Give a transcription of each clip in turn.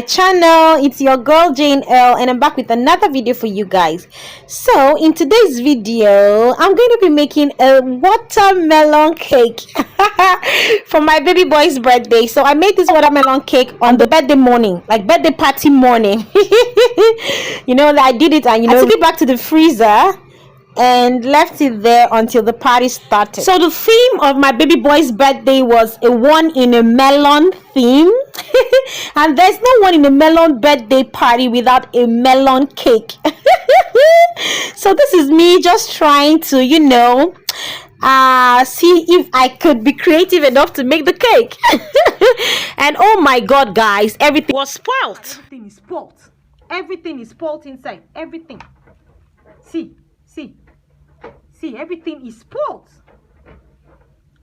channel. It's your girl Jane L, and I'm back with another video for you guys. So in today's video, I'm going to be making a watermelon cake for my baby boy's birthday. So I made this watermelon cake on the birthday morning, like birthday party morning. I did it, and I took it back to the freezer and left it there until the party started. So the theme of my baby boy's birthday was a one in a melon theme. And there's no one in a melon birthday party without a melon cake. So this is me just trying to see if I could be creative enough to make the cake. And oh my god, guys, everything was spoiled. Everything is spoiled. Everything is spoiled inside. Everything. See, everything is spoiled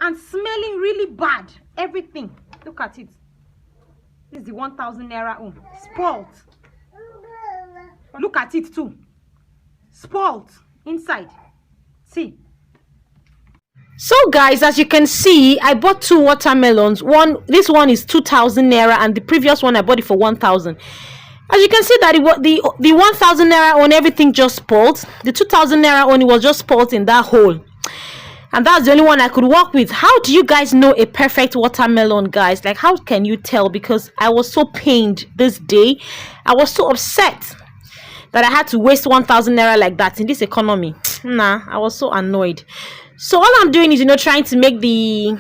and smelling really bad. Everything. Look at it. This is the 1,000 naira home. Spoiled. Look at it too. Spoiled inside. See. So guys, as you can see, I bought two watermelons. This one is 2,000 naira, and the previous one I bought it for 1,000. As you can see that the 1,000 naira on everything just spoiled. The 2,000 naira only was just spoiled in that hole, and that's the only one I could work with. How do you guys know a perfect watermelon, guys? Like, how can you tell? Because I was so pained this day. I was so upset that I had to waste 1,000 naira like that in this economy. I was so annoyed. So all I'm doing is trying to make the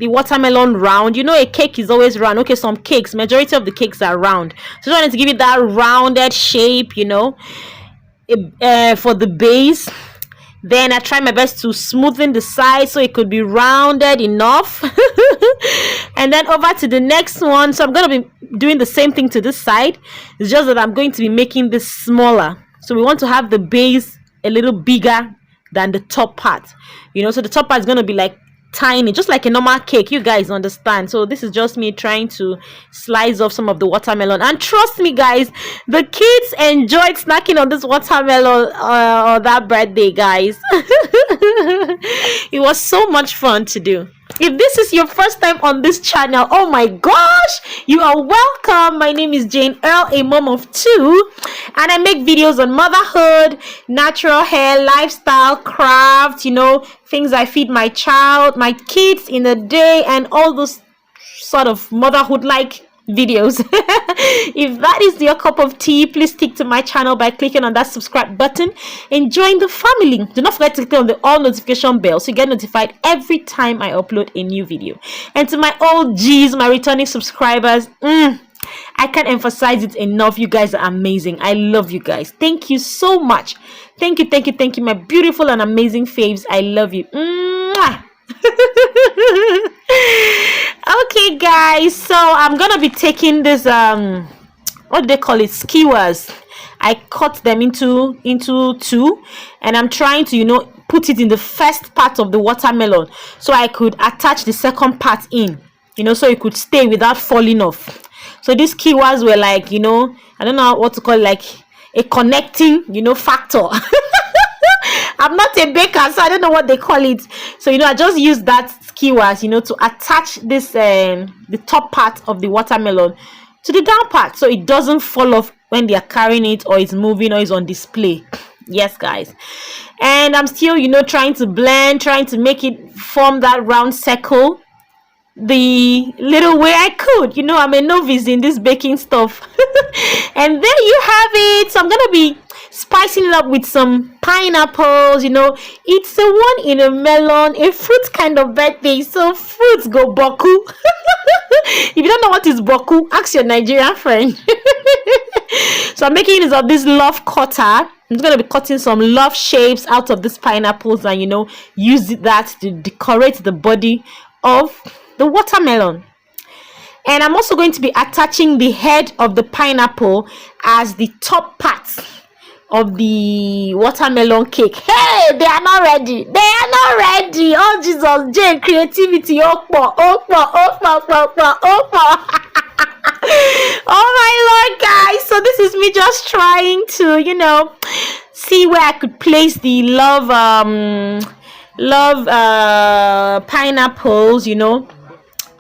watermelon round. A cake is always round. Okay, some cakes, majority of the cakes are round, so I wanted to give it that rounded shape, for the base. Then I try my best to smoothen the sides so it could be rounded enough. And then over to the next one. So I'm going to be doing the same thing to this side. It's just that I'm going to be making this smaller. So we want to have the base a little bigger than the top part, so the top part is going to be like tiny, just like a normal cake. You guys understand? So this is just me trying to slice off some of the watermelon, and trust me guys, the kids enjoyed snacking on this watermelon on that birthday, guys. It was so much fun to do. If this is your first time on this channel, oh my gosh, you are welcome. My name is Jane Earl, a mom of two, and I make videos on motherhood, natural hair, lifestyle, craft, things I feed my kids in a day, and all those sort of motherhood like videos. If that is your cup of tea, please stick to my channel by clicking on that subscribe button and join the family. Do not forget to click on the all notification bell so you get notified every time I upload a new video. And to my OGs, my returning subscribers, I can't emphasize it enough. You guys are amazing. I love you guys. Thank you so much. Thank you, my beautiful and amazing faves. I love you. Mwah! Okay guys, so I'm gonna be taking this what do they call it, skewers. I cut them into two, and I'm trying to put it in the first part of the watermelon so I could attach the second part in, so it could stay without falling off. So these skewers were like, I don't know what to call it, like a connecting factor. I'm not a baker, so I don't know what they call it. So I just use that skewers to attach this the top part of the watermelon to the down part, so it doesn't fall off when they are carrying it, or it's moving, or it's on display. Yes guys, and I'm still trying to blend, trying to make it form that round circle the little way I could. I'm a novice in this baking stuff. And there you have it. So I'm gonna be spicing it up with some pineapples. It's a one in a melon, a fruit kind of birthday, so fruits go boku. If you don't know what is boku, ask your Nigerian friend. So I'm making use of this love cutter. I'm just going to be cutting some love shapes out of these pineapples, and use that to decorate the body of the watermelon. And I'm also going to be attaching the head of the pineapple as the top part of the watermelon cake. Hey, they are not ready. Oh Jesus, Jane, creativity. Oh my lord, guys. So this is me just trying to see where I could place the love pineapples.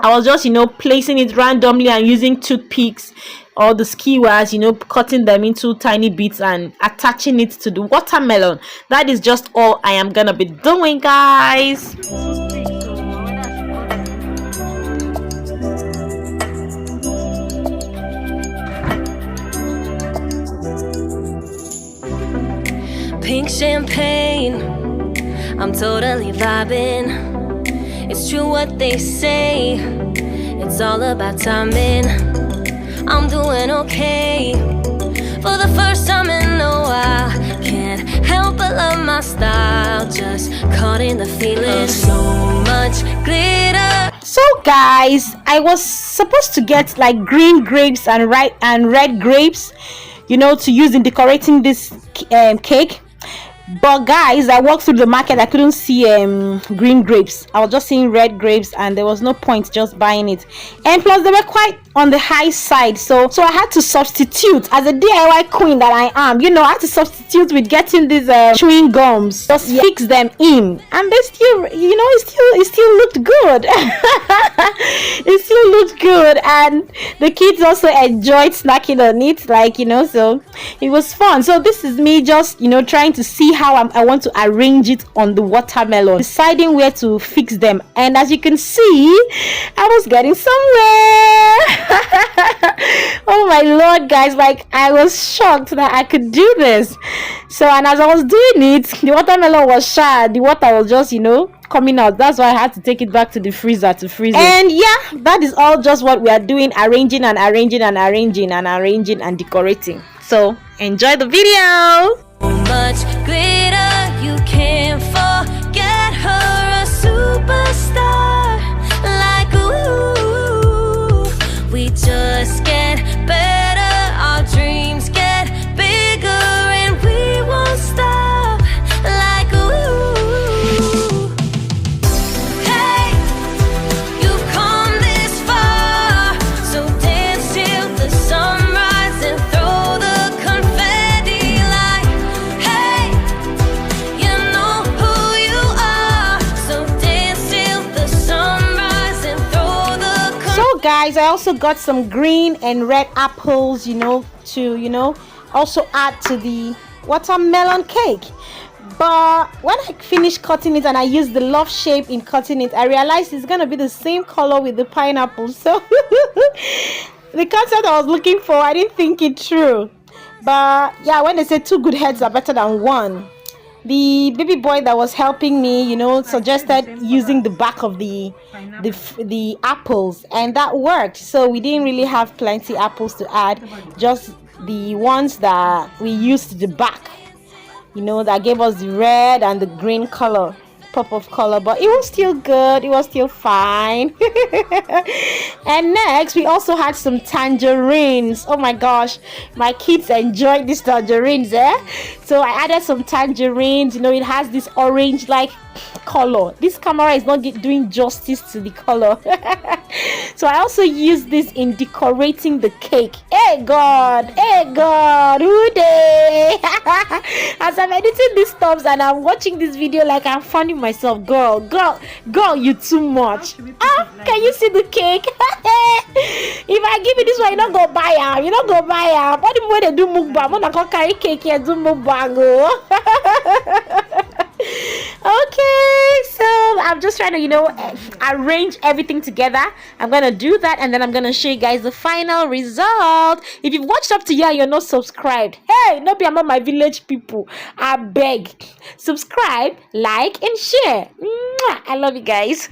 I was just placing it randomly and using toothpicks all the skewers, cutting them into tiny bits and attaching it to the watermelon. That is just all I am gonna be doing, guys. Pink champagne, I'm totally vibing. It's true what they say, it's all about timing. I'm doing okay, for the first time in a while. Can't help but love my style, just caught in the feeling. So much glitter. So guys, I was supposed to get like green grapes and red grapes, to use in decorating this cake. But guys, I walked through the market, I couldn't see green grapes. I was just seeing red grapes, and there was no point just buying it. And plus, they were quite on the high side, so I had to substitute. As a DIY queen that I am, I had to substitute with getting these chewing gums, just fix them in, and they still, it still looked good. It still looked good, and the kids also enjoyed snacking on it, so it was fun. So this is me just trying to see how I want to arrange it on the watermelon, deciding where to fix them. And as you can see, I was getting somewhere. Oh my lord, guys, I was shocked that I could do this. So, and as I was doing it, the watermelon was shy, the water was just coming out. That's why I had to take it back to the freezer to freeze it. And yeah, that is all just what we are doing, arranging and decorating. So enjoy the video. Much glitter, you can't forget her, a superstar. Like ooh, we just get better, our dreams get bigger, and we won't stop. Like ooh, hey, you've come this far, so dance till the sunrise and throw the confetti like. Guys, I also got some green and red apples, to also add to the watermelon cake. But when I finished cutting it and I used the love shape in cutting it, I realized it's gonna be the same color with the pineapple. So the concept I was looking for, I didn't think it through. But yeah, when they say two good heads are better than one, the baby boy that was helping me, suggested using the back of the apples, and that worked. So we didn't really have plenty apples to add, just the ones that we used the back, that gave us the red and the green color, pop of color. But it was still good, it was still fine. And next we also had some tangerines. Oh my gosh, my kids enjoyed these tangerines. So I added some tangerines. It has this orange like color. This camera is not doing justice to the color. So I also used this in decorating the cake. Hey god, who dey? As I'm editing these stuffs and I'm watching this video, I'm finding myself, girl, you too much. Can you see the cake? If I give you this one, you don't go buy am. What the way they do mukbang? I'm not carry cake here do mukbang. Okay, so I'm just trying to arrange everything together. I'm gonna do that, and then I'm gonna show you guys the final result. If you've watched up to here, you're not subscribed, hey, no be among my village people, I beg, subscribe, like and share. Mwah! I love you guys.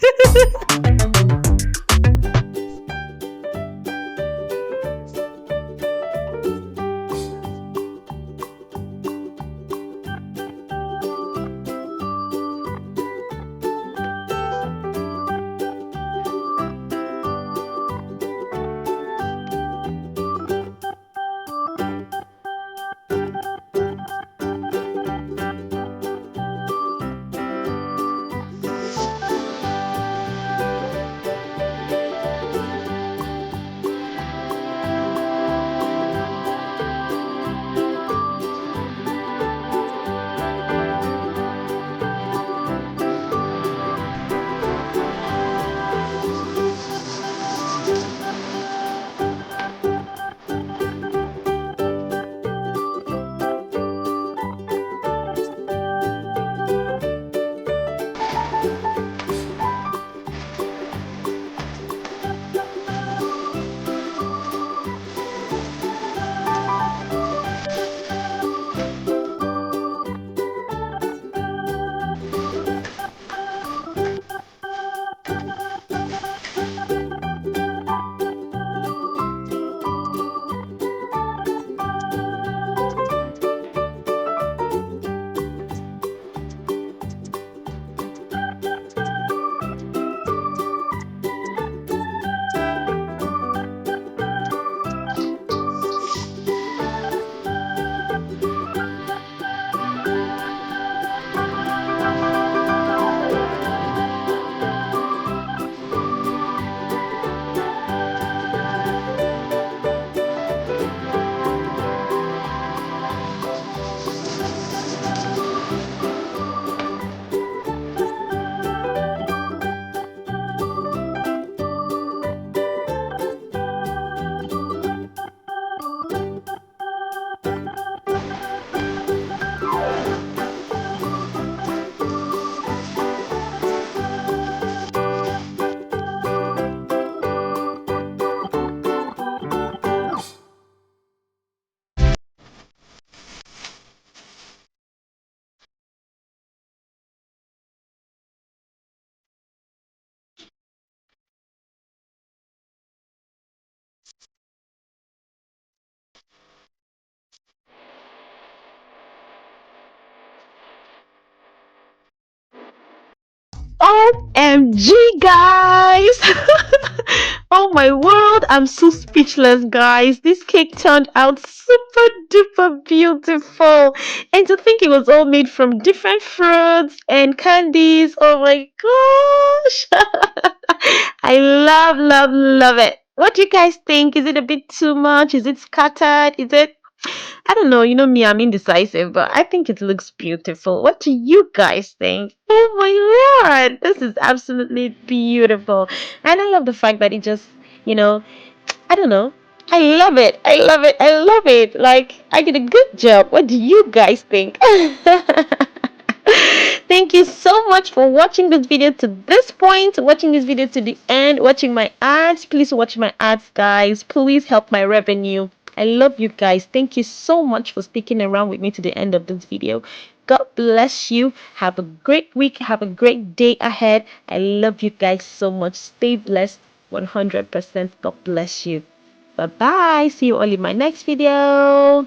OMG, guys! Oh my world, I'm so speechless, guys. This cake turned out super duper beautiful. And to think it was all made from different fruits and candies. Oh my gosh! I love it. What do you guys think? Is it a bit too much? Is it scattered? Is it, I don't know, you know me, I'm indecisive, but I think it looks beautiful. What do you guys think? Oh my lord, this is absolutely beautiful. And I love the fact that it just, you know, I don't know. I love it. I love it. I love it. Like, I did a good job. What do you guys think? Thank you so much for watching this video to this point, watching this video to the end, watching my ads. Please watch my ads, guys. Please help my revenue. I love you guys. Thank you so much for sticking around with me to the end of this video. God bless you. Have a great week. Have a great day ahead. I love you guys so much. Stay blessed 100%. God bless you. Bye bye. See you all in my next video.